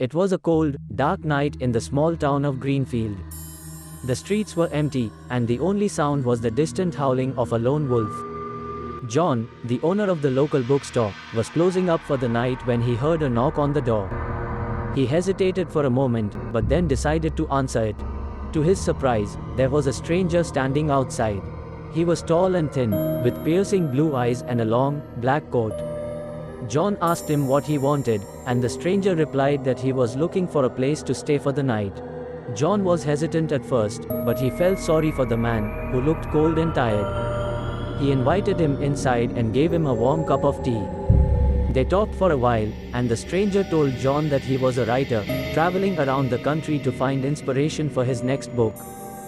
It was a cold, dark night in the small town of Greenfield. The streets were empty, and the only sound was the distant howling of a lone wolf. John, the owner of the local bookstore, was closing up for the night when he heard a knock on the door. He hesitated for a moment, but then decided to answer it. To his surprise, there was a stranger standing outside. He was tall and thin, with piercing blue eyes and a long, black coat. John asked him what he wanted, and the stranger replied that he was looking for a place to stay for the night. John was hesitant at first, but he felt sorry for the man, who looked cold and tired. He invited him inside and gave him a warm cup of tea. They talked for a while, and the stranger told John that he was a writer, traveling around the country to find inspiration for his next book.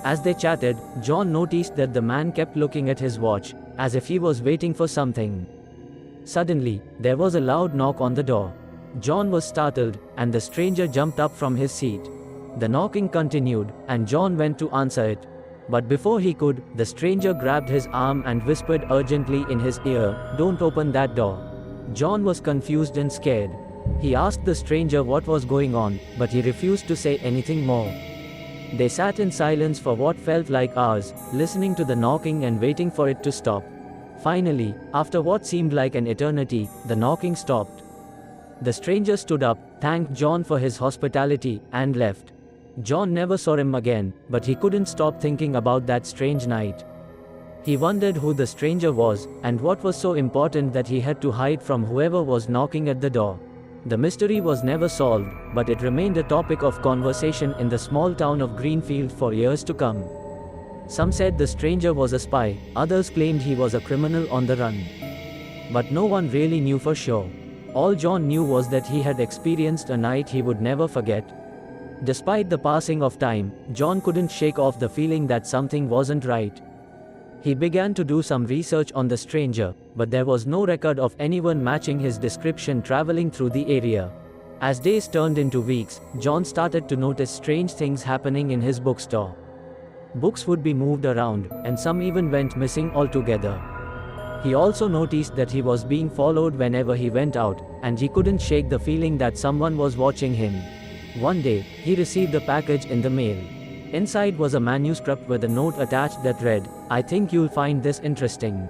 As they chatted, John noticed that the man kept looking at his watch, as if he was waiting for something. Suddenly, there was a loud knock on the door. John was startled, and the stranger jumped up from his seat. The knocking continued, and John went to answer it. But before he could, the stranger grabbed his arm and whispered urgently in his ear, "Don't open that door." John was confused and scared. He asked the stranger what was going on, but he refused to say anything more. They sat in silence for what felt like hours, listening to the knocking and waiting for it to stop. Finally, after what seemed like an eternity, the knocking stopped. The stranger stood up, thanked John for his hospitality, and left. John never saw him again, but he couldn't stop thinking about that strange night. He wondered who the stranger was, and what was so important that he had to hide from whoever was knocking at the door. The mystery was never solved, but it remained a topic of conversation in the small town of Greenfield for years to come. Some said the stranger was a spy, others claimed he was a criminal on the run. But no one really knew for sure. All John knew was that he had experienced a night he would never forget. Despite the passing of time, John couldn't shake off the feeling that something wasn't right. He began to do some research on the stranger, but there was no record of anyone matching his description traveling through the area. As days turned into weeks, John started to notice strange things happening in his bookstore. Books would be moved around, and some even went missing altogether. He also noticed that he was being followed whenever he went out, and he couldn't shake the feeling that someone was watching him. One day, he received a package in the mail. Inside was a manuscript with a note attached that read, "I think you'll find this interesting."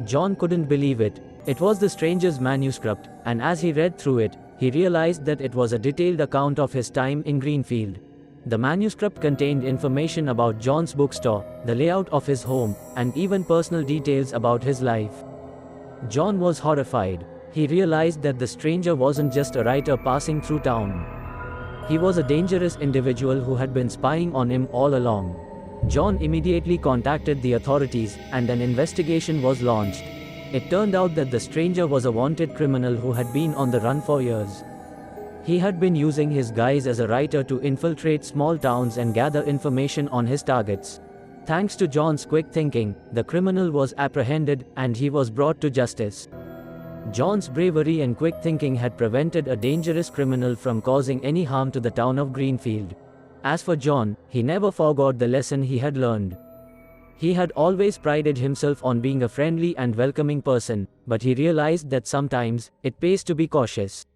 John couldn't believe it. It was the stranger's manuscript, and as he read through it, he realized that it was a detailed account of his time in Greenfield. The manuscript contained information about John's bookstore, the layout of his home, and even personal details about his life. John was horrified. He realized that the stranger wasn't just a writer passing through town. He was a dangerous individual who had been spying on him all along. John immediately contacted the authorities, and an investigation was launched. It turned out that the stranger was a wanted criminal who had been on the run for years. He had been using his guise as a writer to infiltrate small towns and gather information on his targets. Thanks to John's quick thinking, the criminal was apprehended, and he was brought to justice. John's bravery and quick thinking had prevented a dangerous criminal from causing any harm to the town of Greenfield. As for John, he never forgot the lesson he had learned. He had always prided himself on being a friendly and welcoming person, but he realized that sometimes, it pays to be cautious.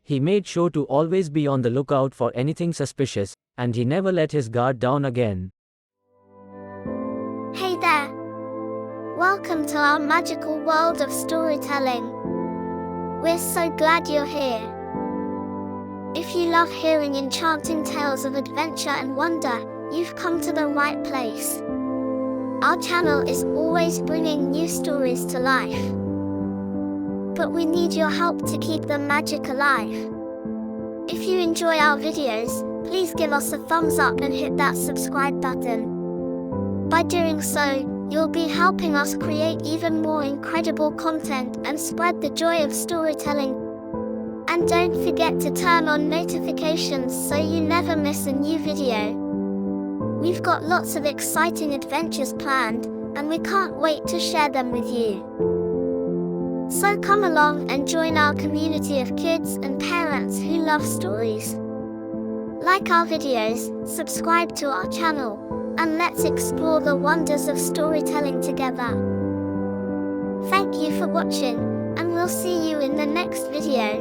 He made sure to always be on the lookout for anything suspicious, and he never let his guard down again. Hey there! Welcome to our magical world of storytelling. We're so glad you're here. If you love hearing enchanting tales of adventure and wonder, you've come to the right place. Our channel is always bringing new stories to life. But we need your help to keep the magic alive. If you enjoy our videos, please give us a thumbs up and hit that subscribe button. By doing so, you'll be helping us create even more incredible content and spread the joy of storytelling. And don't forget to turn on notifications so you never miss a new video. We've got lots of exciting adventures planned, and we can't wait to share them with you. So come along and join our community of kids and parents who love stories. Like our videos, subscribe to our channel, and let's explore the wonders of storytelling together. Thank you for watching, and we'll see you in the next video.